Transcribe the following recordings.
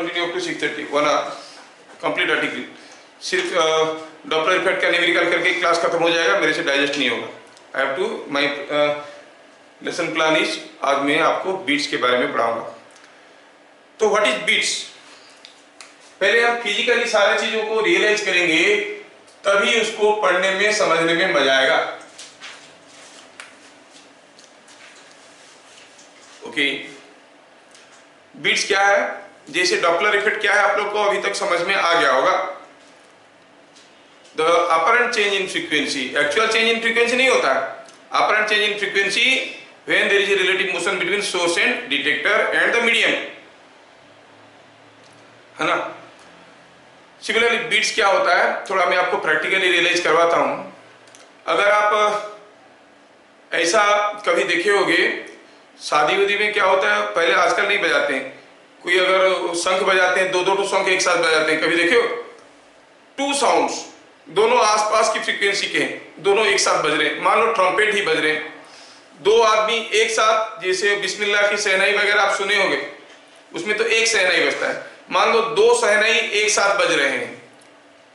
Continue up to 6:30 1 hour complete article. सिर्फ Doppler effect का numerical करके क्लास खत्म हो जाएगा, मेरे से डाइजेस्ट नहीं होगा। I have to my lesson plan is, आज मैं आपको बीट्स के बारे में पढ़ाऊंगा। तो व्हाट इज बीट्स? पहले हम फिजिकली सारी चीजों को रियलाइज करेंगे, तभी उसको पढ़ने में समझने में मजा आएगा। ओके, बीट्स क्या है? जैसे डॉपलर इफेक्ट क्या है आप लोग को अभी तक समझ में आ गया होगा। The apparent change in frequency, actual change in frequency नहीं होता है। Apparent change in frequency when there is a relative motion between source and detector and the medium, है ना। सिमिलरली बीट्स क्या होता है, थोड़ा मैं आपको प्रैक्टिकली रियलाइज करवाता हूं। अगर आप ऐसा कभी देखे होंगे, शादी वादी में क्या होता है, पहले आजकल नहीं बजाते हैं, कोई अगर शंख बजाते हैं, दो दो शंख एक साथ बजाते हैं, कभी देखे हो? टू साउंड्स दोनों आसपास की फ्रीक्वेंसी के हैं, दोनों एक साथ बज रहे हैं। मान लो ट्रम्पेट ही बज रहे हैं, दो आदमी एक साथ, जैसे बिस्मिल्लाह की शहनाई वगैरह आप सुने होंगे, उसमें तो एक शहनाई बजता है। मान लो दो शहनाई एक साथ बज रहे हैं,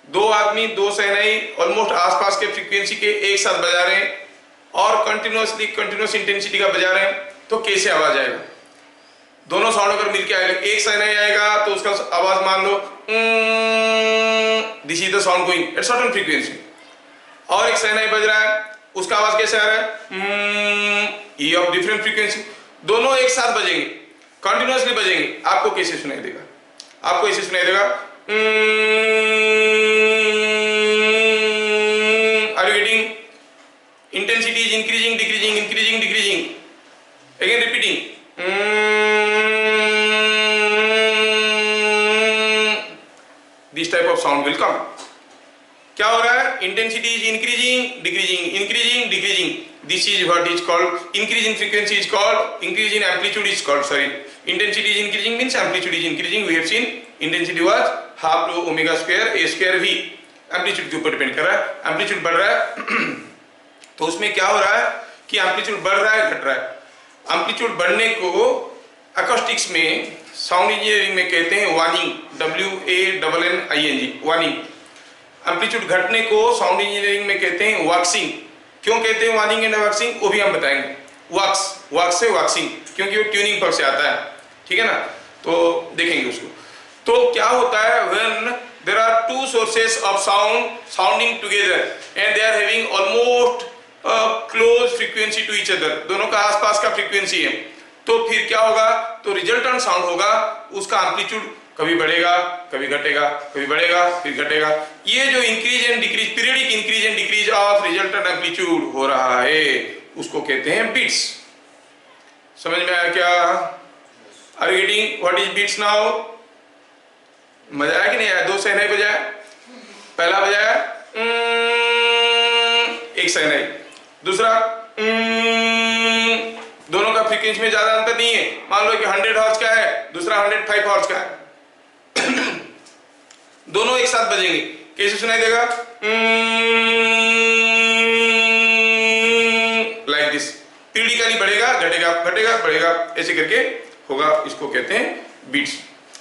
दो आदमी दो शहनाई ऑलमोस्ट आसपास के फ्रीक्वेंसी के एक साथ बजा रहे हैं और कंटिन्यूस इंटेंसिटी का बजा रहे हैं, तो कैसे आवाज आएगा? दोनों साउंड अगर मिलके आएगा, एक शहनाई आएगा तो उसका आवाज मान लो this is the sound going at certain frequency, और एक शहनाई बज रहा है, उसका आवाज कैसे आ रहा है? ई ऑफ डिफरेंट फ्रीक्वेंसी। दोनों एक साथ बजेंगे, कंटिन्यूसली बजेंगे, आपको कैसे सुनाई देगा? आपको ऐसे सुनाई देगा, are you getting? Intensity is increasing decreasing, increasing decreasing, again repeating, this type of sound will come. क्या हो रहा है? Intensity is increasing decreasing, increasing decreasing, this is what is called increase in frequency is called, increase in amplitude is called, sorry, intensity is increasing means amplitude is increasing. We have seen intensity was half rho omega square a square v, amplitude के ऊपर depend कर रहा है। Amplitude बढ़ रहा है तो उसमें क्या हो रहा है कि एम्पलीट्यूड बढ़ रहा है घट रहा है। एम्पलीट्यूड बढ़ने को अकॉस्टिक्स में, साउंड इंजीनियरिंग में कहते हैं वार्निंग, WANNING, वार्निंग। एम्पलीट्यूड घटने को साउंड इंजीनियरिंग में कहते हैं वॉक्सिंग। क्यों कहते हैं वार्निंग एंड वॉक्सिंग, वो भी हम बताएंगे। वॉक्स से वॉक्सिंग, क्योंकि वो ट्यूनिंग पर से आता है, ठीक है ना, तो देखेंगे उसको। तो क्या होता है, when there are two sources of sound sounding together and they are having almost close frequency to each other, दोनों का आसपास का फ्रीक्वेंसी है, तो फिर क्या होगा, तो रिजल्टेंट साउंड होगा, उसका एम्पलीट्यूड कभी बढ़ेगा कभी घटेगा, कभी बढ़ेगा फिर घटेगा। ये जो increase and decrease, periodic increase and decrease of resultant amplitude हो रहा है, उसको कहते हैं बीट्स। समझ में आया क्या? Are you getting what is beats now? मजा आया कि नहीं आया? दो शहनाई बजाया, पहला बजाया एक शहनाई, दूसरा दोनों का फ्रीक्वेंसी में ज्यादा अंतर नहीं है। मान लो कि 100 हर्ट्ज का है, दूसरा 105 हर्ट्ज का है, दोनों एक साथ बजेंगे, कैसे सुनाई देगा? लाइक दिस, पीरियडिकली बढ़ेगा घटेगा घटेगा बढ़ेगा, ऐसे करके होगा, इसको कहते हैं बीट्स।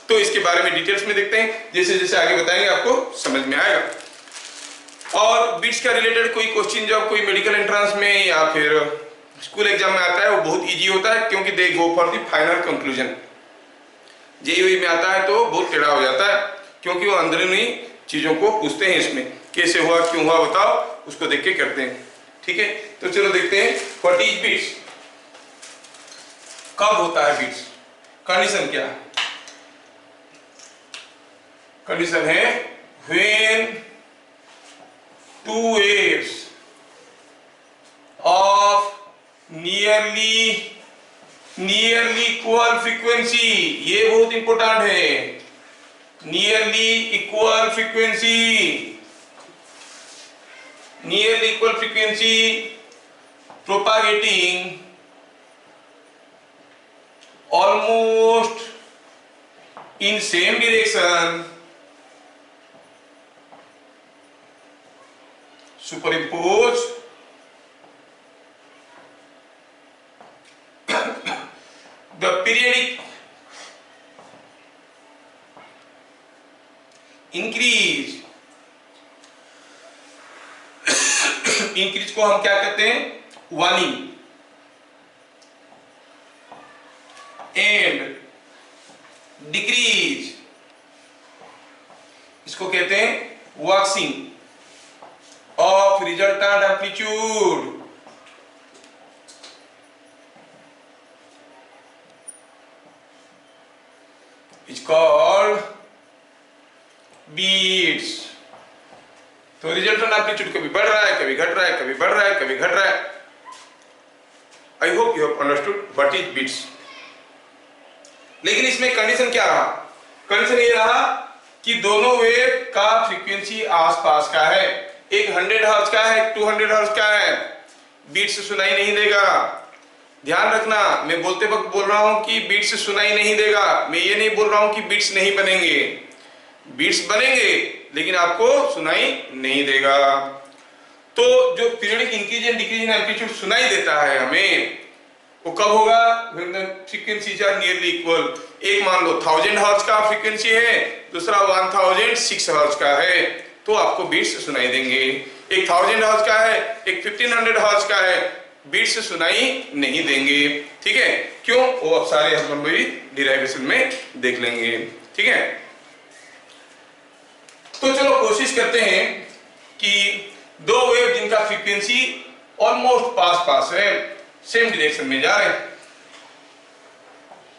तो इसके बारे में डिटेल्स में देखते हैं, जैसे जैसे आगे बताएंगे आपको समझ में आएगा। और बीट्स का रिलेटेड कोई क्वेश्चन जब कोई मेडिकल एंट्रेंस में या फिर स्कूल एग्जाम में आता है, वो बहुत इजी होता है, क्योंकि they go for the final conclusion. JEE में आता है तो बहुत टेढ़ा हो जाता है, क्योंकि वो अंदरूनी चीजों को पूछते हैं, इसमें कैसे हुआ क्यों हुआ बताओ, उसको देख के करते हैं, ठीक है। तो चलो देखते हैं व्हाट इज बीट्स, कब होता है बीट्स, कंडीशन क्या है? कंडीशन है when two waves of nearly equal frequency, ये बहुत इंपॉर्टेंट है, nearly equal frequency propagating almost in same direction, superimpose the periodic increase, increase को हम क्या कहते हैं, वार्निंग, एंड डिक्रीज इसको कहते हैं waxing of resultant amplitude. It's called beats. तो रिजल्टेंट एम्पलीट्यूड कभी बढ़ रहा है, कभी घट रहा है, कभी बढ़ रहा है, कभी घट रहा है। I hope you have understood what is beats. लेकिन इसमें कंडीशन क्या रहा, कंडीशन ये रहा कि दोनों वेव का फ्रीक्वेंसी आसपास का है, एक 100 हर्ट्ज का है, 200 हर्ट्ज का है, बीट्स सुनाई नहीं देगा। ध्यान रखना, मैं बोलते वक्त बोल रहा हूं कि बीट्स सुनाई नहीं देगा, मैं ये नहीं बोल रहा हूं कि बीट्स नहीं बनेंगे, बीट्स बनेंगे लेकिन आपको सुनाई नहीं देगा। तो जो periodic increase and decrease amplitude सुनाई देता है हमें, वो कब होगा, when the frequencies are nearly equal। एक मान लो 1000 हर्ट्ज का फ्रीक्वेंसी है, दूसरा 1006 हर्ट्ज का है, तो आपको बीट्स सुनाई देंगे। एक 1000 हर्ट्ज का है, एक 1500 हर्ट्ज का है, बीट्स सुनाई नहीं देंगे। ठीक है, क्यों, वो अब सारे हम भी डिराइवेशन में देख लेंगे। ठीक है, तो चलो कोशिश करते हैं कि दो वेव जिनका फ्रीक्वेंसी ऑलमोस्ट पास पास है, सेम डायरेक्शन में जा रहे हैं।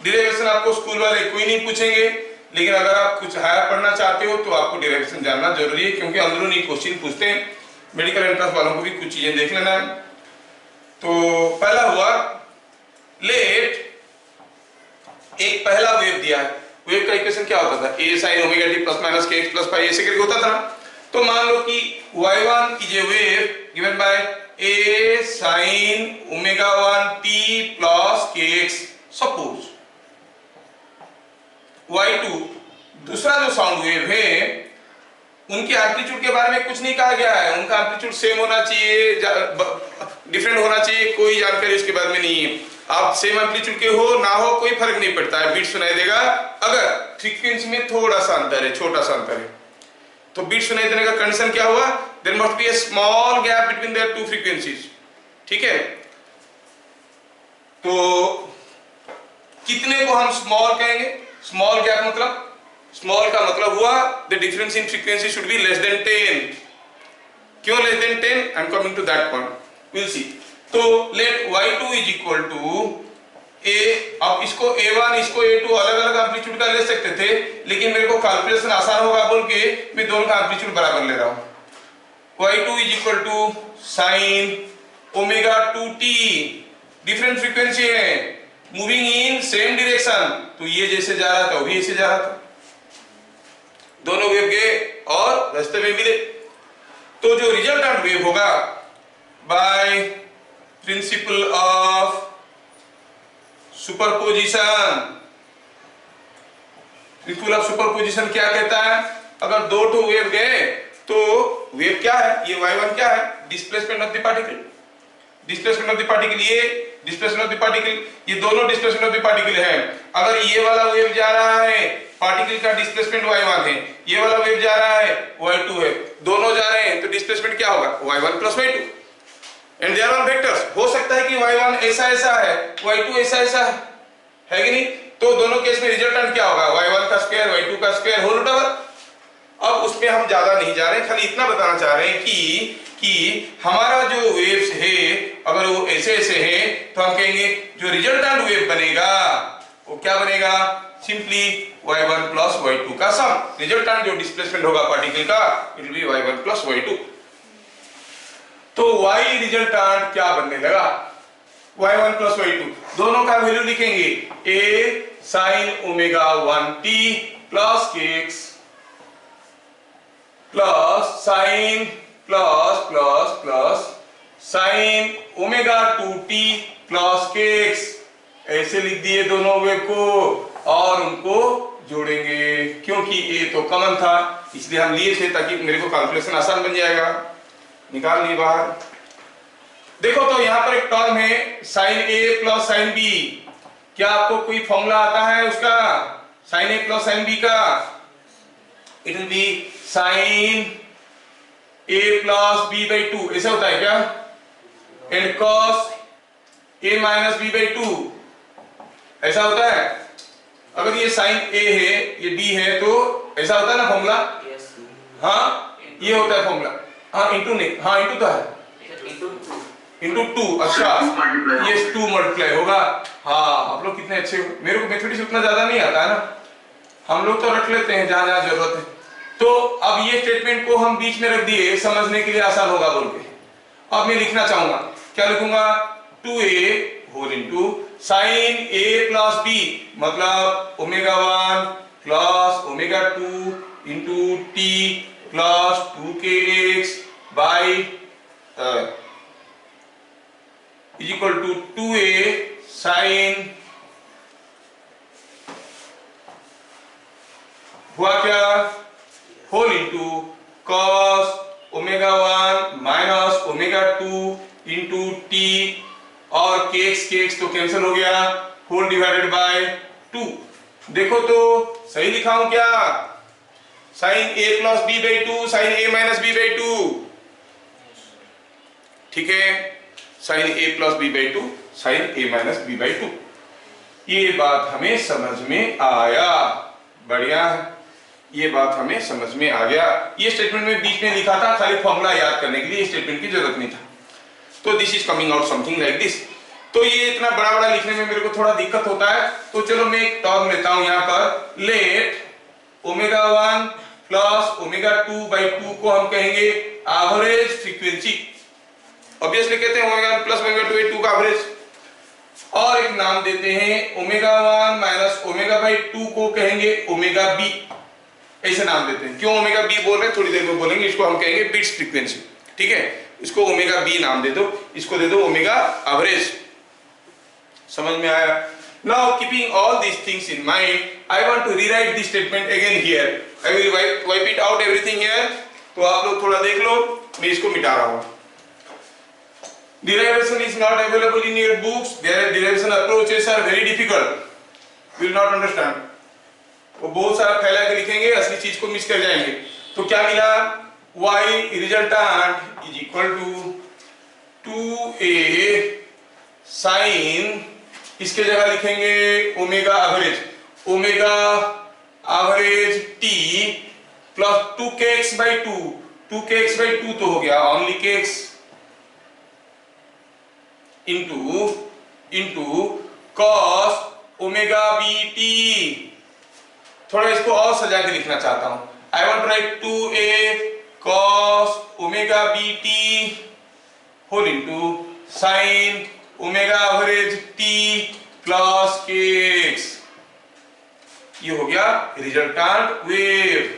डिराइवेशन आपको स्कूल वाले कोई नहीं पूछेंगे, लेकिन अगर आप कुछ हायर पढ़ना चाहते हो तो आपको डिराइवेशन जानना जरूरी है, क्योंकि अंदरूनी क्वेश्चन पूछते हैं। मेडिकल एंट्रेंस वालों को भी कुछ चीजें देख लेना है। तो पहला हुआ, लेट एक पहला वेव दिया है, वेव का इक्वेशन क्या होता था, a sin omega t plus minus के एक्स प्लस पाई ऐसे करके होता था। तो मान लो कि y1 is a wave given by a sin omega 1 t plus kx। Suppose y2 दूसरा जो साउंड वेव है, उनके एम्पलीट्यूड के बारे में कुछ नहीं कहा गया है, उनका एम्पलीट्यूड सेम होना चाहिए, डिफरेंट होना चाहिए, कोई जानकारी उसके बारे में नहीं है। आप सेम एम्पलीट्यूड के हो ना हो कोई फर्क नहीं पड़ता है, बीट सुनाई देगा। अगर फ्रीक्वेंसी में थोड़ा सा अंतर है, छोटा सा अंतर है, तो बीट सुनाई देने का कंडीशन क्या हुआ, there must be a small gap between their two frequencies. ठीक है, तो कितने को हम स्मॉल कहेंगे, स्मॉल गैप मतलब, स्मॉल का मतलब हुआ the difference in frequency should be less than 10। क्यों less than 10, I am coming to that point, will see. तो let y2 is equal to a, अब इसको a1 इसको a2 अलग अलग एम्पलीट्यूड का ले सकते थे, लेकिन मेरे को कैलकुलेशन आसान होगा बोल के मैं दोनों का एम्पलीट्यूड बराबर ले रहा हूं। y2 is equal to sin omega 2t, different frequency है, मूविंग इन सेम डायरेक्शन, तो ये जैसे जा रहा था वही ऐसे जा रहा था, दोनों वेव गए और रास्ते में मिले। तो जो रिजल्टेंट वेव होगा by principle of superposition, principle of superposition क्या कहता है, अगर दो ठो वेव गए तो वेव क्या है, ये y1 क्या है, displacement of the particle, displacement of the particle, ये डिस्प्लेसमेंट ऑफ द पार्टिकल, ये दोनों डिस्प्लेसमेंट ऑफ द पार्टिकल है। अगर ये वाला वेव जा रहा है, पार्टिकल का डिस्प्लेसमेंट y1 है, ये वाला वेव जा रहा है y2 है, दोनों जा रहे हैं तो डिस्प्लेसमेंट क्या होगा, y1 plus y2, and they are all vectors. हो सकता है कि y1 ऐसा ऐसा है, y2 ऐसा ऐसा है कि नहीं, तो दोनों केस में रिजल्टेंट क्या होगा, y1 का स्क्वायर y2 का स्क्वायर होल ओवर। अब उसमें हम ज्यादा नहीं जा रहे हैं, खाली इतना बताना चाह रहे हैं कि हमारा जो वेव्स है अगर वो ऐसे ऐसे है तो हम कहेंगे जो रिजल्टेंट वेव बनेगा वो क्या बनेगा, सिंपली y1 प्लस y2 का सम। रिजल्टेंट जो डिस्प्लेसमेंट होगा पार्टिकल का it will B y1 plus y2। तो y रिजल्टेंट क्या बनने लगा, y1 प्लस y2, दोनों का वैल्यू लिखेंगे a sin omega 1t plus kx plus sin plus plus plus sin omega 2t plus kx, ऐसे लिख दिए दोनों वेव को और उनको जोड़ेंगे, क्योंकि a तो कॉमन था इसलिए हम लिए थे ताकि मेरे को कैलकुलेशन आसान बन जाएगा। निकाल लिए बाहर। देखो तो यहां पर एक टर्म है sin a plus sin b, क्या आपको कोई फॉर्मूला आता है उसका, sin a plus sin b का, it will be sine a plus b by 2, ऐसा होता है क्या? एंड cos a minus b by 2, ऐसा होता है। अगर ये साइन a है, ये b है, तो ऐसा होता है ना फॉर्मूला? हाँ, ये होता है फॉर्मूला। हाँ, इंटू नहीं, हाँ इंटू तो है, इंटू 2। अच्छा, ये 2 मल्टीप्लाई होगा। हाँ, आप लोग कितने अच्छे हो। मेरे को मैथमेटिक्स उतना ज्यादा नहीं आता है ना, हम लोग तो रख लेते हैं जहां जहां जरूरत है। तो अब ये स्टेटमेंट को हम बीच में रख दिए, समझने के लिए आसान होगा बोल के। अब मैं लिखना चाहूंगा, क्या लिखूंगा? 2a whole into sine a plus b, मतलब omega 1 plus omega 2 into t plus 2kx by is equal to 2a sine, हुआ क्या? Whole into cos omega 1 minus omega 2 into t, और केक्स तो कैंसिल हो गया, होल डिवाइडेड बाय 2। देखो तो सही लिखा हूं क्या? Sine a plus b by 2 sine a minus b by 2, ठीक है? Sine a plus b by 2 sine a minus b by 2। ये बात हमें समझ में आया, बढ़िया है, ये बात हमें समझ में आ गया। ये स्टेटमेंट में बीच में लिखा था खाली फॉर्मूला याद करने के लिए, स्टेटमेंट की जरूरत नहीं था। तो this is coming out something like this. तो ये इतना बड़ा बड़ा लिखने में मेरे को थोड़ा दिक्कत होता है, तो चलो मैं एक टर्म लेता हूं यहां पर। Let omega 1 plus omega 2 by 2 को हम कहेंगे एवरेज फ्रीक्वेंसी। ऑब्वियसली कहते हैं ओमेगा 1 प्लस ओमेगा 2 बाई 2 का एवरेज। और एक नाम देते हैं ओमेगा 1 माइनस ओमेगा बाई 2 को कहेंगे ओमेगा बी, ऐसे नाम देते हैं। क्यों ओमेगा बी बोल रहे हैं, थोड़ी देर में बोलेंगे। इसको हम कहेंगे बिट्स फ्रीक्वेंसी, ठीक है? इसको ओमेगा बी नाम दे दो, इसको दे दो ओमेगा एवरेज। समझ में आया? Now keeping all these things in mind, I want to rewrite this statement again here. I will wipe it out everything here. तो आप लोग थोड़ा देख लो, मैं इसको मिटा रहा हूं। Derivation is not available in your books. Their derivation approaches are very difficult. You will not understand. वो बहुत सारा फैला के लिखेंगे, असली चीज को मिस कर जाएंगे। तो क्या मिला? y resultant is equal to 2a sine, इसके जगह लिखेंगे omega average, omega average t plus 2kx by 2, 2kx by 2 तो हो गया only kx into cos omega b t. थोड़ा इसको और सजा के लिखना चाहता हूं। I want to write 2a cos omega b t whole into sine omega average t plus kx। ये हो गया रिजल्टेंट वेव,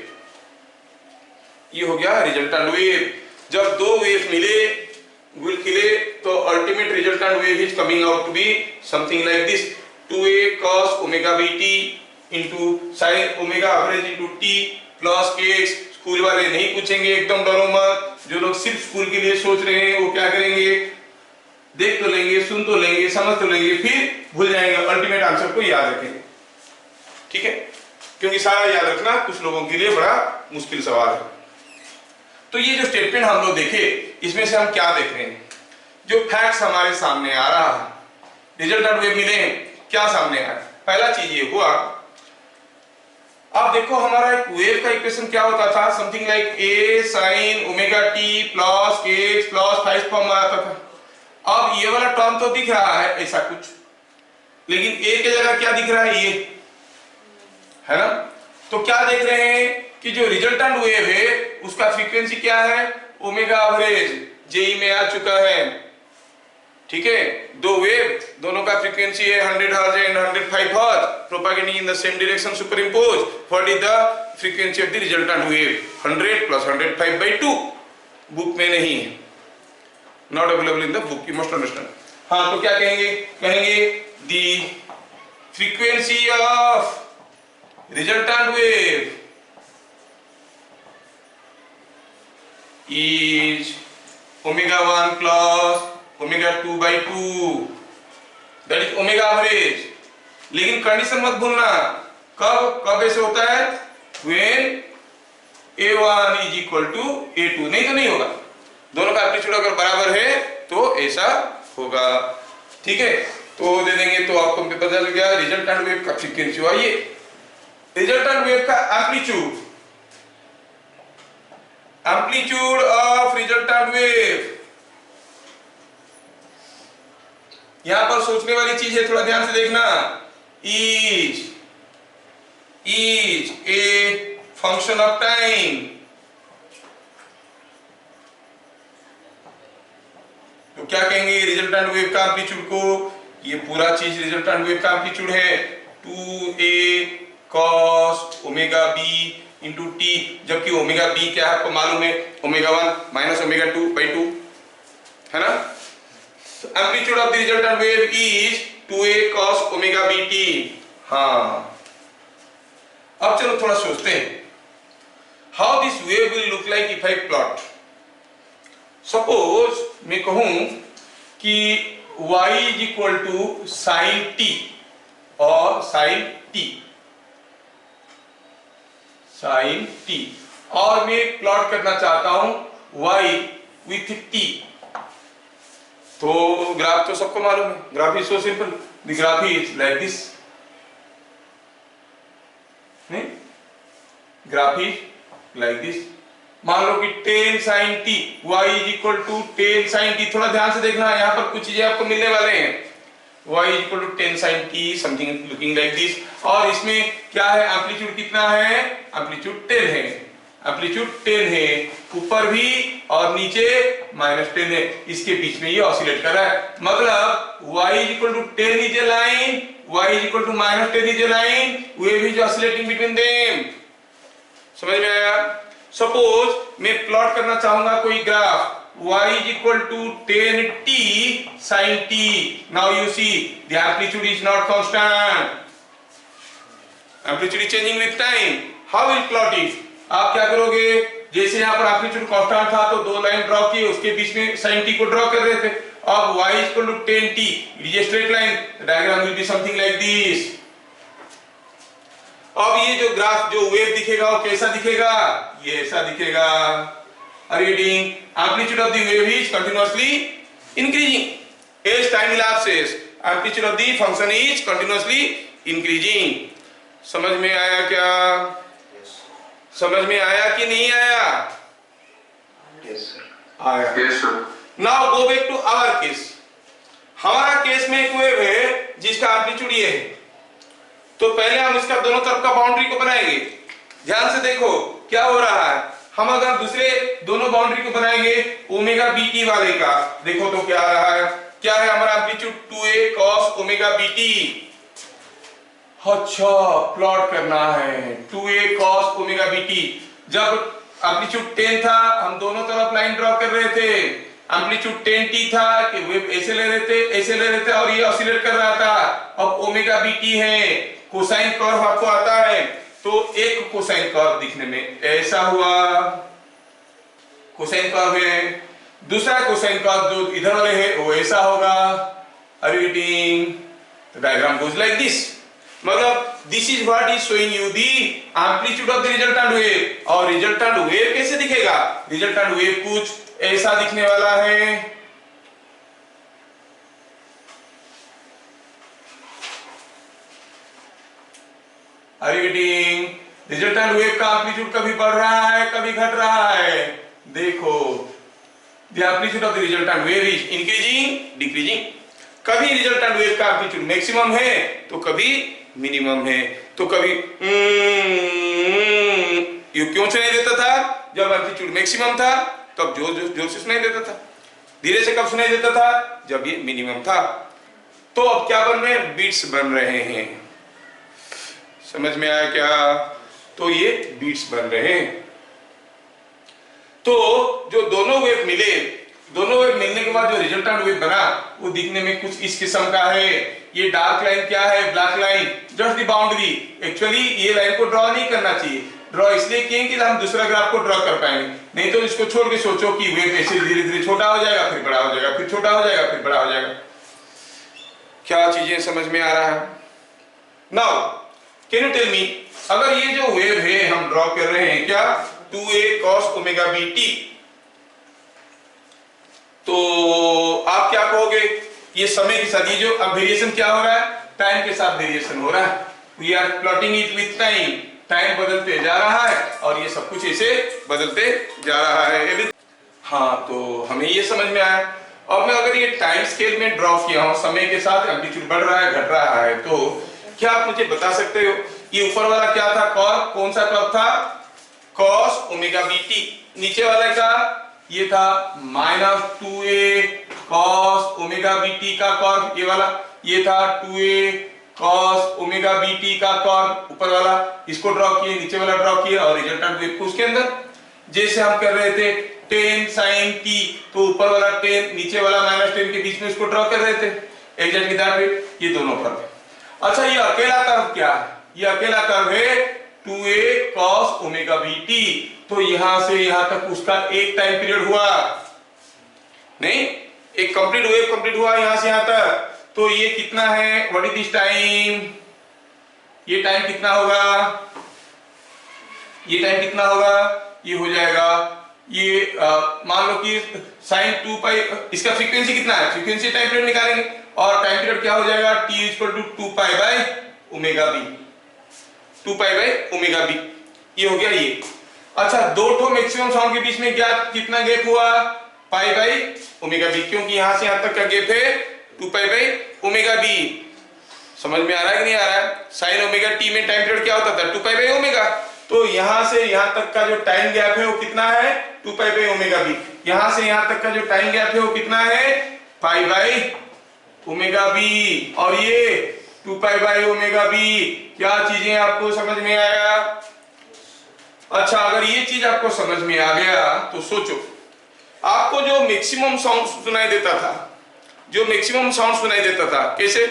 ये हो गया रिजल्टेंट वेव। जब दो वेव मिले तो ultimate resultant wave is coming out to be something like this, 2a cos omega b t into sine omega average into t plus kx। School वाले नहीं पूछेंगे, एकदम डरो मत। जो लोग सिर्फ स्कूल के लिए सोच रहे हैं वो क्या करेंगे, देख तो लेंगे, सुन तो लेंगे, समझ तो लेंगे, फिर भूल जाएंगे। अल्टीमेट आंसर को याद रखेंगे, ठीक है? क्योंकि सारा याद रखना कुछ लोगों के लिए बड़ा मुश्किल सवाल है। तो ये जो स्टेटमेंट हम लोग देखे, इसमें से हम क्या देख रहे हैं? जो फैक्ट्स हमारे सामने आ रहा है, रिजल्टेंट वेव मिले, क्या सामने आया? पहला चीज ये हुआ, आप देखो हमारा एक वेव का इक्वेशन क्या होता था, something like a sin omega t plus kx plus 5 form आता था। अब ये वाला टर्म तो दिख रहा है ऐसा कुछ, लेकिन a के जगह क्या दिख रहा है, ये है ना? तो क्या देख रहे हैं कि जो रिजल्टेंट वेव है उसका फ्रीक्वेंसी क्या है, ओमेगा एवरेज। जेई में आ चुका है, ठीक है? दो वेव, दोनों का फ्रीक्वेंसी है 100 hertz and 105 hertz, propagating in the same direction superimpose. What is the frequency of the resultant wave? 100 plus 105 by 2। Book में नहीं है, not available in the book, you must understand. हाँ, तो क्या कहेंगे? कहेंगे the frequency of resultant wave is omega 1 plus omega 2 by 2, that is omega average। लेकिन condition मत भूलना, कब ऐसे होता है? when A1 is equal to A2, नहीं तो नहीं होगा। दोनों का एम्पलीट्यूड अगर बराबर है तो ऐसा होगा, ठीक है। तो दे देंगे तो आपको पता चल गया रिजल्टेंट वेव का फ्रीक्वेंसी हुआ ये। रिजल्टेंट वेव का amplitude, amplitude of resultant wave, यहां पर सोचने वाली चीज है, थोड़ा ध्यान से देखना। Is a function of time, तो क्या कहेंगे रिजल्टेंट वेव का एम्पलीट्यूड को, ये पूरा चीज रिजल्टेंट वेव का एम्पलीट्यूड है 2a cos omega b into T, जबकि ओमेगा b क्या है आपको मालूम है, ओमेगा 1 माइनस ओमेगा 2/2 है ना। Amplitude of the resultant wave is 2a cos omega bt। हाँ, अब चलो थोड़ा सोचते हैं, how this wave will look like if I plot. Suppose मैं कहूं कि y इज इक्वल टू साइन t और साइन t, और मैं प्लॉट करना चाहता हूं y विथ t। तो ग्राफ तो सबको मालूम है, graph is so simple, the graph is like this, नहीं, ग्राफ इज लाइक दिस। मान लो कि tan sin t, y is equal to tan sin t। थोड़ा ध्यान से देखना, यहाँ पर कुछ चीजें आपको मिलने वाले हैं। y is equal to tan sin t, something looking like this. और इसमें क्या है, एम्पलीट्यूड कितना है, एम्पलीट्यूड 10 है, एम्पलीट्यूड 10 है, ऊपर भी और नीचे -10 है, इसके बीच में ये ऑसिलेट कर रहा है। मतलब y is equal to 10 is a line, y is equal to -10 is a line, wave is oscillating between them. समझ में आया। सपोज मैं प्लॉट करना चाहूंगा कोई graph, y is equal to tan t sin t. Now you see the amplitude is not constant, amplitude is changing with time. How will plot it? आप क्या करोगे, जैसे यहाँ पर एम्पलीट्यूड कांस्टेंट था तो दो लाइन ड्रॉ किए, उसके बीच में sin t को ड्रॉ कर रहे थे। अब y is equal to tan t, it is a straight line, the diagram will be something like this. अब ये जो ग्राफ, जो वेव दिखेगा वो कैसा दिखेगा, ये ऐसा दिखेगा। Are you getting? Amplitude of the wave is continuously increasing as time elapses. Amplitude of the function is continuously increasing. समझ में आया क्या? समझ में आया कि नहीं आया? Yes sir. आया। Yes sir. Now go back to our case. हमारा केस में एक वेव है जिसका एम्पलीट्यूड ये है, तो पहले हम इसका दोनों तरफ का बाउंड्री को बनाएंगे। ध्यान से देखो क्या हो रहा है, हम अगर दूसरे दोनों बाउंड्री को बनाएंगे ओमेगा बीटी वाले का, देखो तो क्या आ रहा है, क्या है हमारा amplitude 2a cos omega BT. अच्छा, प्लॉट करना है 2a cos ओमेगा बीटी। जब एम्पलीट्यूड 10 था हम दोनों तरफ लाइन ड्रॉ कर रहे थे, एम्पलीट्यूड 10t था कि वेव ऐसे ले रहे थे और ये ऑसिलेट कर रहा था। अब ओमेगा बीटी है, कोसाइन कर्व आपको आता है, तो एक कोसाइन कर्व दिखने में ऐसा हुआ, कोसाइन कर्व है, दूसरा कोसाइन कर्व जो इधर वाले है वो ऐसा होगा। Are you getting? The diagram goes like this. मतलब this is what is showing you the amplitude of the resultant wave. और रिजल्टेंट वेव कैसे दिखेगा, रिजल्टेंट वेव कुछ ऐसा दिखने वाला है। Are you getting? Resultant wave का एम्पलीट्यूड कभी बढ़ रहा है कभी घट रहा है। देखो the amplitude of the resultant wave is increasing, decreasing. कभी रिजल्टेंट वेव का एम्पलीट्यूड मैक्सिमम है तो कभी मिनिमम है, तो कभी ये क्यों सुनाई देता था, जब एम्पलीट्यूड मैक्सिमम था तब जोर से सुनाई देता था, धीरे से कब सुनाई देता था, जब ये मिनिमम था। तो अब क्या बन रहे हैं, बीट्स बन रहे हैं। समझ में आया क्या? तो ये बीट्स बन रहे हैं। तो जो दोनों वेव मिले, दोनों वेव मिलने के बाद जो रिजल्टेंट वेव बना वो दिखने में कुछ इस किस्म का है। ये डार्क लाइन क्या है, black line, just the boundary. Actually ये लाइन को ड्रॉ नहीं करना चाहिए, ड्रॉ इसलिए किए कि हम दूसरा ग्राफ को ड्रॉ कर पाएंगे, नहीं तो इसको छोड़ के सोचो कि वेव ऐसे धीरे धीरे छोटा हो जाएगा फिर बड़ा हो जाएगा, फिर छोटा हो जाएगा फिर बड़ा हो जाएगा। क्या चीजें समझ में आ रहा है? Now can you tell me, अगर ये जो वेव है हम ड्रॉ कर रहे हैं, क्या 2a cos omega b T. तो आप क्या कहोगे, ये समय के साथ ये जो अब वेरिएशन क्या हो रहा है, टाइम के साथ वेरिएशन हो रहा है। We are plotting it with time, time बदलते जा रहा है और ये सब कुछ ऐसे बदलते जा रहा है। हाँ, तो हमें ये समझ में आया। अब मैं अगर ये टाइम स्केल में ड्रॉ किया हूं, समय के साथ एम्पलीट्यूड बढ़ रहा है घट रहा है, तो क्या आप मुझे बता सकते हो ये ऊपर वाला क्या था, कर्व कौन सा कर्व था, cos ओमेगा बी टी। नीचे वाला का ये था -2a cos omega b t का कर्व, ये वाला ये था 2a cos omega b t का कर्व ऊपर वाला, इसको ड्रॉ किए, नीचे वाला ड्रॉ किए और रिजल्टेंट वेव को उसके अंदर, जैसे हम कर रहे थे tan sin t, तो ऊपर वाला tan नीचे वाला -10 के बीच में इसको ड्रॉ कर रहे थे एग्जैक्टली दैट वे। ये दोनों कर्व है। अच्छा, ये अकेला कर्व क्या है, ये अकेला कर्व है 2a cos omega b T. तो यहां से यहां तक उसका एक टाइम पीरियड हुआ नहीं, एक कंप्लीट हुआ यहां से यहां तक। तो ये कितना है, व्हाट इज दिस टाइम, ये टाइम कितना होगा, ये टाइम कितना होगा, ये हो जाएगा ये मान लो कि sin 2 पाई, इसका फ्रीक्वेंसी कितना है, फ्रीक्वेंसी टाइम पीरियड निकालेंगे और टाइम पीरियड क्या हो जाएगा, t equal to 2 pi by omega b, 2 pi by omega b, ये हो गया ये। अच्छा, दो ठो मैक्सिमम साउंड के बीच में गैप कितना गैप हुआ, पाई बाय ओमेगा बी, क्योंकि यहां से यहां तक का गैप है 2 पाई बाय ओमेगा बी। समझ में आ रहा है कि नहीं आ रहा है, sin ओमेगा टी में टाइम पीरियड क्या होता था 2 पाई बाय ओमेगा, तो यहां से यहां तक का जो टाइम गैप है वो कितना है 2 पाई बाय ओमेगा बी। यहां से यहां तक का जो टाइम गैप है वो कितना है पाई बाय ओमेगा बी, और ये 2 पाई बाय ओमेगा बी। क्या चीजें आपको समझ में आया। अच्छा, अगर ये चीज आपको समझ में आ गया तो सोचो, आपको जो मैक्सिमम साउंड सुनाई देता था, जो मैक्सिमम साउंड सुनाई देता था कैसे,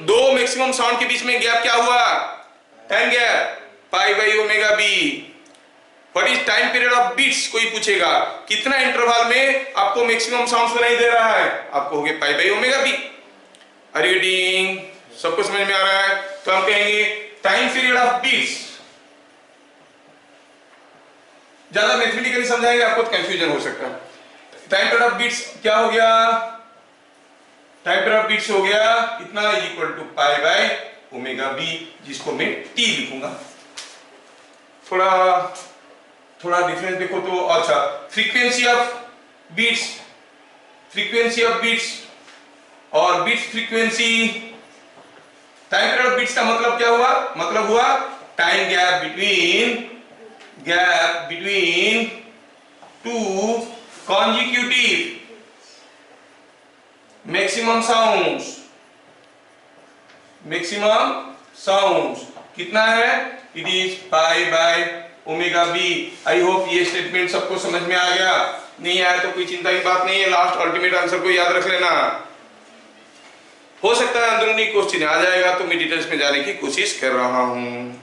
दो मैक्सिमम साउंड के बीच में गैप क्या हुआ, time gap pi by omega b. What is time period of beats, कोई पूछेगा कितना इंटरवल में आपको मैक्सिमम साउंड सुनाई दे रहा है, आपको हो गया pi by omega b. Are you getting, सबको समझ में आ रहा है। तो हम कहेंगे टाइम पीरियड ऑफ बीट्स, ज्यादा मैथमेटिकली समझाएंगे आपको तो कंफ्यूजन हो सकता है। टाइम पीरियड ऑफ बीट्स क्या हो गया, टाइम पीरियड ऑफ बीट्स हो गया इतना equal to pi by omega B, जिसको मैं टी लिखूंगा। थोड़ा डिफरेंस देखो तो। अच्छा, frequency of beats, frequency of beats और beats frequency, time period of beats का मतलब क्या हुआ, मतलब हुआ time gap between two consecutive maximum sounds कितना है, it is pi by omega B. I hope ये स्टेटमेंट सबको समझ में आ गया। नहीं आया तो कोई चिंता की बात नहीं है, लास्ट अल्टीमेट आंसर को याद रख लेना। हो सकता है अंदरूनी क्वेश्चन आ जाएगा तो मैं डिटेल्स में जाने की कोशिश कर रहा हूं।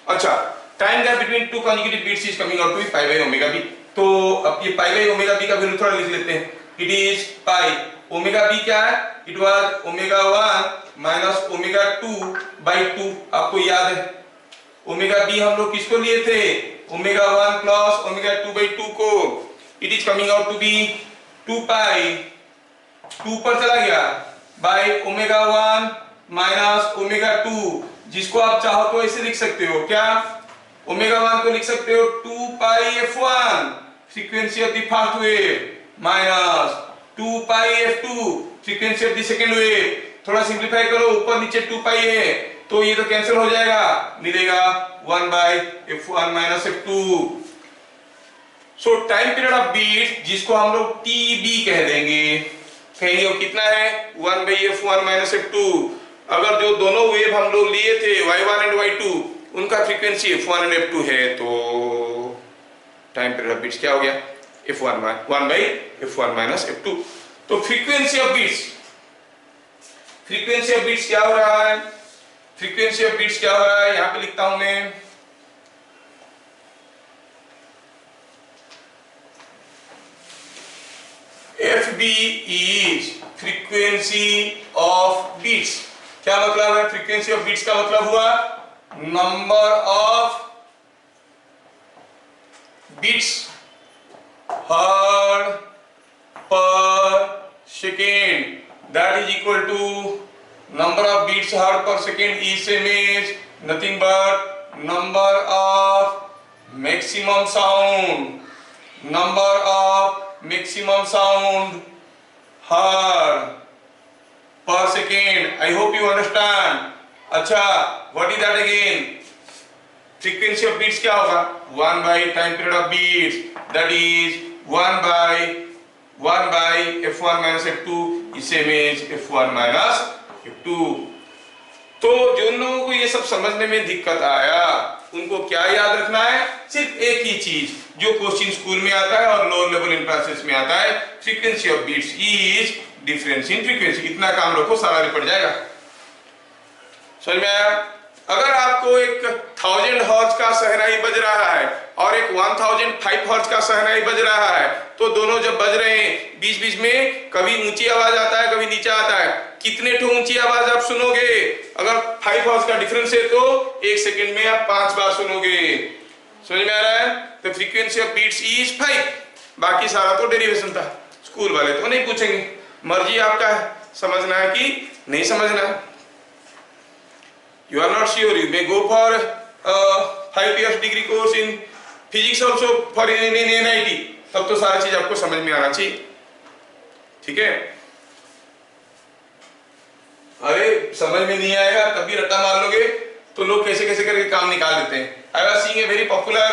अच्छा, time gap between two consecutive beats is coming out to pi by omega b. तो अब ये पाई बाय ओमेगा बी का वैल्यू थोड़ा लिख लेते हैं। It is pi, omega b क्या है, it was omega 1 minus omega 2 by 2। आपको याद है ओमेगा बी हम लोग किसको लिए थे, ओमेगा 1 प्लस ओमेगा 2 बाय 2 को। It is coming out to be 2 pi, 2 पर चला गया बाय ओमेगा 1 माइनस ओमेगा 2, जिसको आप चाहो तो ऐसे लिख सकते हो, क्या ओमेगा 1 को लिख सकते हो 2 पाई f1 frequency of the first wave minus 2 pi f2 frequency of the second wave. थोड़ा सिंपलीफाई करो, ऊपर नीचे 2 पाई है तो ये तो कैंसिल हो जाएगा, मिलेगा 1 by f1 minus f2। So time period of beat जिसको हम लोग TB कह देंगे, कहेंगे वो कितना है 1 बाय f1 माइनस f2। अगर जो दोनों वेव हम लोग लिए थे y1 एंड y2 उनका फ्रीक्वेंसी f1 एंड f2 है, तो टाइम पीरियड ऑफ बीट्स क्या हो गया f1 1 by f1 minus f2। तो frequency of beats, frequency of beats क्या हो रहा है, फ्रीक्वेंसी ऑफ बीट्स क्या हो रहा है, यहां पे लिखता हूं मैं FB is frequency of beats। क्या मतलब है फ्रीक्वेंसी ऑफ बीट्स का, मतलब हुआ number of beats heard per second, that is equal to number of beats heard per second is same as nothing but number of maximum sound heard per second. I hope you understand. अच्छा, what is that again? Frequency of beats क्या होगा? 1 by time period of beats, that is 1 by f1 minus f2 is same as f1 minus f2. तो जिन लोगों को ये सब समझने में दिक्कत आया उनको क्या याद रखना है? सिर्फ एक ही चीज जो क्वेश्चन स्कूल में आता है और लोअर लेवल एंट्रेंस में आता है, frequency of beats is difference in frequency. इतना काम रखो, सारा निपट जाएगा. समझ में आया? अगर आपको एक 1000 हर्ट्ज का शहनाई बज रहा है और एक 1005 हर्ट्ज का शहनाई बज रहा है, तो दोनों जब बज रहे हैं बीच बीच में कभी ऊंची आवाज आता है कभी नीचा आता है. कितने ठो ऊंची आवाज आप सुनोगे? अगर 5 हर्ट्ज का डिफरेंस है तो 1 सेकंड में आप 5 बार सुनोगे. समझ में आ रहा है? तो फ्रीक्वेंसी ऑफ बीट्स इज 5. बाकी सारा तो डेरिवेशन था, स्कूल वाले तो नहीं पूछेंगे, मर्जी आपका है समझना है कि नहीं समझना है. You are not sure, you may go for 5 years degree course in physics also for in NIT, तब तो सारी चीज आपको समझ में आना चाहिए. ठीक है? अरे समझ में नहीं आएगा तब भी रट्टा मार लोगे तो लोग कैसे कैसे करके काम निकाल देते हैं. I was seeing a very popular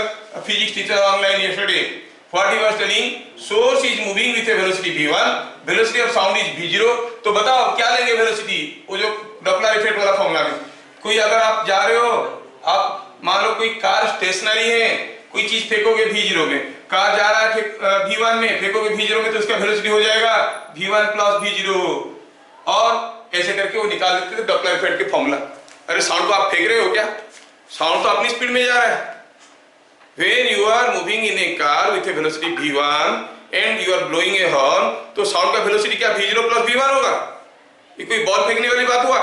physics teacher online yesterday. What he was telling, source is moving with a velocity v1, velocity of sound is v0. तो बताओ क्या लेंगे वेलोसिटी? वो जो डॉपलर इफेक्ट वाला फॉर्मूला में. कोई अगर आप जा रहे हो, आप मान लो कोई कार स्टेशनरी है, कोई चीज फेंकोगे v0 में, कार जा रहा है v1 में, फेंकोगे v0 में तो उसका वेलोसिटी हो जाएगा v1 प्लस v0. और ऐसे करके वो निकाल देते थे डॉपलर इफेक्ट के फॉर्मूला. अरे साउंड को आप फेंक रहे हो क्या? साउंड तो अपनी स्पीड में जा रहा है. When you are moving in a car with a velocity v1 and you are blowing a horn, तो साउंड का वेलोसिटी क्या v0 प्लस v1 होगा? ये कोई बॉल फेंकने वाली बात हुआ?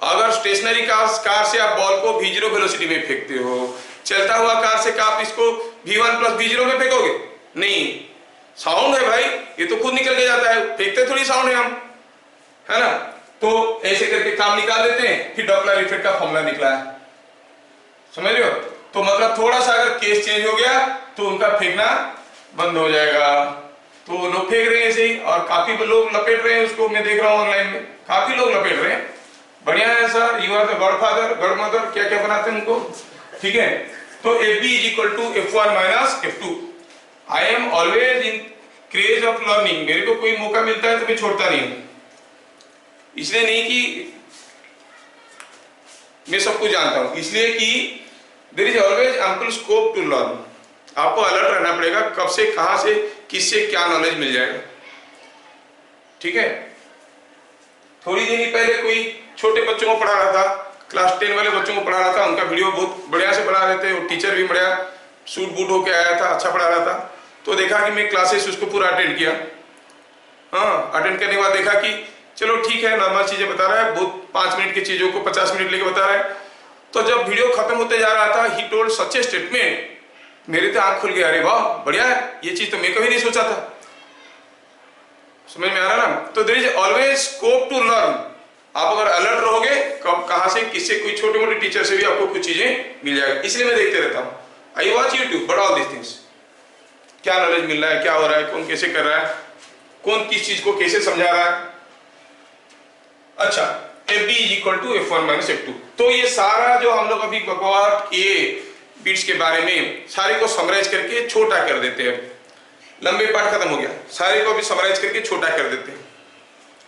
अगर स्टेशनरी कार से आप बॉल को v0 वेलोसिटी में फेंकते हो, चलता हुआ कार से आप इसको v1 प्लस v0 में फेंकोगे? नहीं, साउंड है भाई, ये तो खुद निकल के जाता है, फेंकते थोड़ी साउंड है हम, है ना? तो ऐसे करके काम निकाल देते हैं, फिर डॉपलर इफेक्ट का फॉर्मूला निकला है. समझ रहे हो? तो मतलब थोड़ा सा अगर केस चेंज हो गया तो उनका फेंकना बंद हो जाएगा. तो लोग फेंक रहे हैं ऐसे ही, और काफी लोग लपेट रहे हैं उसको. मैं देख रहा हूँ ऑनलाइन में काफी लोग लपेट रहे हैं. बढ़िया है sir, you are the godfather, godmother, क्या क्या बनाते हैं उनको. ठीक है? तो FB is equal to F1 minus F2. I am always in craze of learning. मेरे को कोई मौका मिलता है तो मैं छोड़ता नहीं हूँ. इसलिए नहीं कि मैं सब कुछ जानता हूँ, इसलिए कि there is always ample scope to learn. आपको अलर्ट रहना पड़ेगा कब से कहां से किससे क्या नॉलेज मिल जाएगा. ठीक है? थोड़ी दिन ही पहले कोई छोटे बच्चों को पढ़ा रहा था, क्लास 10 वाले बच्चों को पढ़ा रहा था. उनका वीडियो बहुत बढ़िया से बना रहे थे, वो टीचर भी बढ़िया सूट बूट होके आया था, अच्छा पढ़ा रहा था. तो देखा कि मैं क्लासेस उसको पूरा अटेंड किया. हाँ, अटेंड करने के बाद देखा कि चलो ठीक है, नॉर्मल चीजें बता रहा है, बहुत 5 मिनट की चीजों को 50 मिनट लेके बता रहा है. तो जब वीडियो खत्म होते जा रहा था, he told such A statement, मेरे तो आंख खुल गया. अरे वाह बढ़िया है, ये चीज तो मैं कभी नहीं सोचा था. समझ में आ रहा ना? तो there is always scope to learn. आप अगर अलर्ट रहोगे कब कहां से किससे, कोई छोटे मोटे टीचर से भी आपको कुछ चीजें मिल जाएगा. इसलिए मैं देखते रहता हूँ. I watch YouTube but all this things. क्या नॉलेज मिल रहा है, क्या हो रहा है, कौन कैसे कर रहा है, कौन किस चीज को कैसे समझा रहा है. अच्छा, FB is equal to F1 minus F2. तो ये सारा जो हम लोग अभी बकवास किए बीट्स के बारे में, सारे को समराइज करके छोटा कर देते हैं. लंबे पार्ट खत्म हो गया, सारे को अभी समराइज करके छोटा कर देते हैं.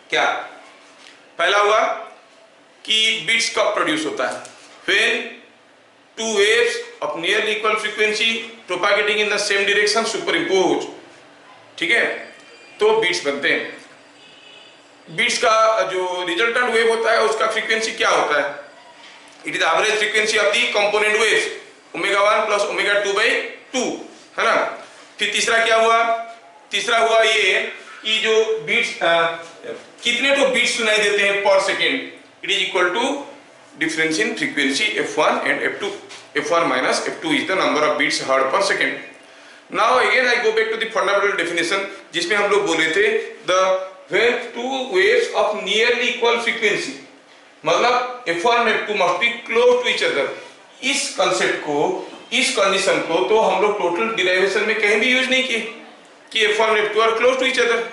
क्या पहला हुआ कि बीट्स कब प्रोड्यूस होता है? When two waves of nearly equal frequency propagating in the same direction superimpose. ठीक है? तो बीट्स बनते हैं. बीट्स का जो रिजल्टेंट वेव होता है उसका फ्रीक्वेंसी क्या होता है? It is average frequency of the component waves ω1 plus ω2/2, है ना? फिर तीसरा क्या हुआ? तीसरा हुआ ये कि जो बीट्स कितने तो बीट्स सुनाई देते हैं पर second, it is equal to difference in frequency f1 and f2. f1 minus f2 is the number of beats heard per second. Now again I go back to the fundamental definition जिसमें हम लोग बोले थे the when two waves of nearly equal frequency, मतलब f1 और f2 must be close to each other. इस concept को, इस condition को तो हम लोग total derivation में कहीं भी यूज नहीं किए कि f1 और f2 are close to each other.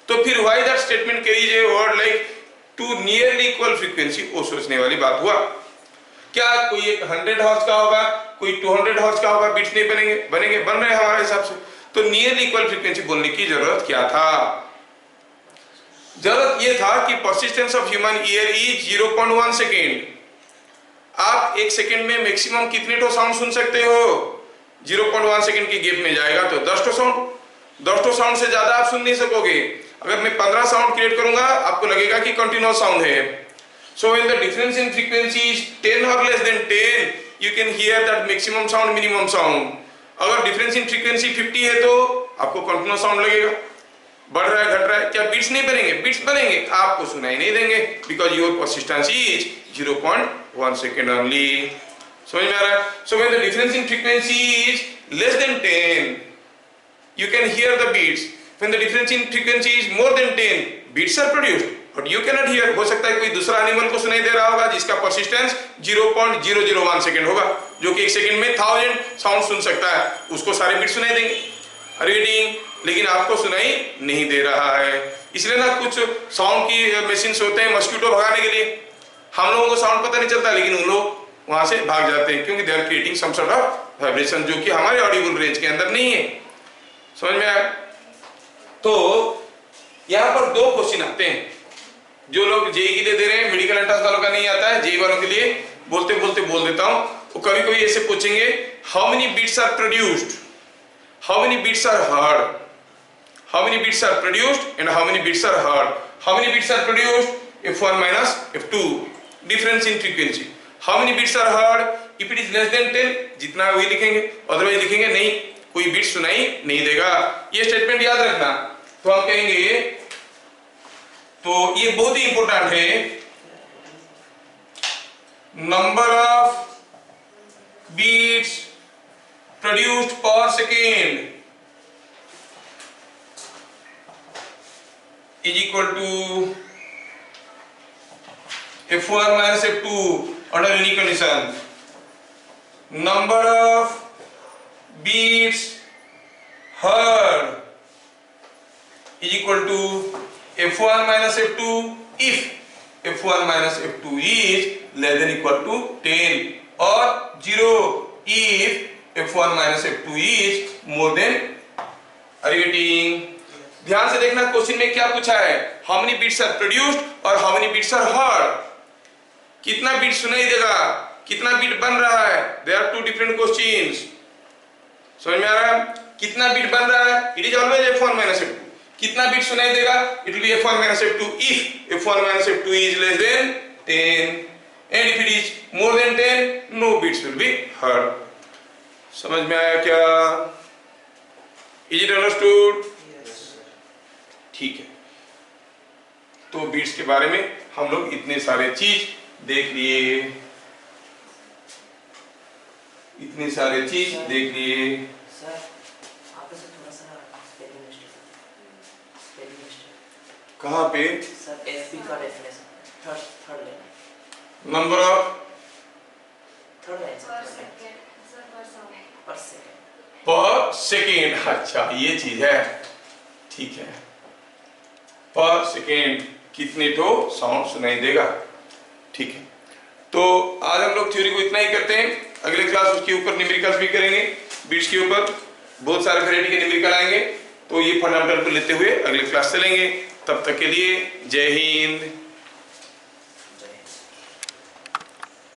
तो फिर why that statement carries a word like to nearly equal frequency, वो सोचने वाली बात हुआ. क्या कोई एक 100 हर्ट्ज का होगा, कोई 200 हर्ट्ज का होगा, बीट्स नहीं बनेंगे? बनेंगे, बन रहे हैं हमारे हिसाब से. तो नियरली इक्वल फ्रीक्वेंसी बोलने की जरूरत क्या था? जरूरत ये था कि persistence of human ear is 0.1 second. आप एक सेकेंड में मैक्सिमम कितने ठो साउंड सुन सकते हो? 0.1 सेकेंड के गैप में जाएगा तो 10 ठो साउंड. 10 ठो साउंड से ज्यादा आप सुन नहीं सकोगे. अगर मैं 15 साउंड क्रिएट करूंगा आपको लगेगा कि कंटिन्यूअस साउंड है. So when the difference in frequency is 10 और less than 10 you can hear that maximum sound, minimum sound. अगर डिफरेंस इन फ्रीक्वेंसी 50 है तो आपको कंटिन्यूअस साउंड लगेगा. बढ़ रहा है, घट रहा है, क्या बीट्स नहीं बनेंगे? बीट्स बनेंगे, आपको सुनाई नहीं देंगे because your persistence is 0.1 second only. समझ में आ रहा है? So when the difference in frequency is less than 10 you can hear the beats. When the difference in frequency is more than 10, beats are produced, but you cannot hear. हो सकता है कोई दूसरा एनिमल को सुनाई दे रहा होगा जिसका परसिस्टेंस 0.001 सेकेंड होगा, जो कि एक सेकेंड में 1000 साउंड सुन सकता है, उसको सारे बीट सुनाई देंगे रीडिंग, लेकिन आपको सुनाई नहीं दे रहा है. इसलिए ना कुछ साउंड की मशीन्स होते हैं मस्क्यूटो भगाने के लिए. हम लोगों को साउंड पता नहीं चलता लेकिन उन लोग वहां से भाग जाते हैं क्योंकि they are creating some sort of vibration जो कि हमारे ऑडिबल रेंज के अंदर नहीं है. समझ में आया? तो यहां पर दो क्वेश्चन आते हैं जो लोग जेई के लिए दे रहे हैं. मेडिकल एंट्रेंस वालों का नहीं आता है, जेई वालों के लिए बोलते बोलते बोल देता हूं. वो कभी कभी ऐसे पूछेंगे how many beats are produced, how many beats are heard, how many beats are produced and how many beats are heard. How many beats are produced f1 minus f2 difference in frequency. How many beats are heard if it is less than 10, जितना वही लिखेंगे, otherwise लिखेंगे नहीं, कोई beat सुनाई नहीं देगा. ये स्टेटमेंट याद रखना. तो हम कहेंगे, तो ये बहुत ही इंपॉर्टेंट है, number of beats produced per second is equal to f1 minus f2 under any condition. Number of beats heard is equal to f1 minus f2 if f1 minus f2 is less than equal to 10 or 0 if f1 minus f2 is more than. Are you getting? ध्यान से देखना question में क्या पूछा है, how many beats are produced और how many beats are heard. कितना beat सुनाई देगा, कितना बीट बन रहा है. There are two different questions. समझ में आ रहा है? कितना बीट बन रहा है, it is always f1 minus f2. कितना बीट सुनाई देगा, it will B f1 minus f2 if f1 minus f2 is less than 10 and if it is more than 10 no beats will be heard. समझ में आया क्या? Is it understood? ठीक है. तो बीट्स के बारे में हम लोग इतने सारे चीज देख लिए, इतने सारे चीज देख लिए. सर आप से थोड़ा सा स्पेलिंग मिस्टेक. कहाँ पे? सर एफपी का definition third line, number of third line पर सेकेंड. अच्छा ये चीज है, ठीक है. पर सेकेंड कितने तो साउंड सुनाई देगा. ठीक है. तो आज हम लोग थ्योरी को इतना ही करते हैं. अगले क्लास उसके ऊपर न्यूमेरिकल्स भी करेंगे. बीट्स के ऊपर बहुत सारे वैरायटी के न्यूमेरिकल आएंगे. तो ये फंडामेंटल को लेते हुए अगले क्लास चलेंगे. तब तक के लिए जय हिंद.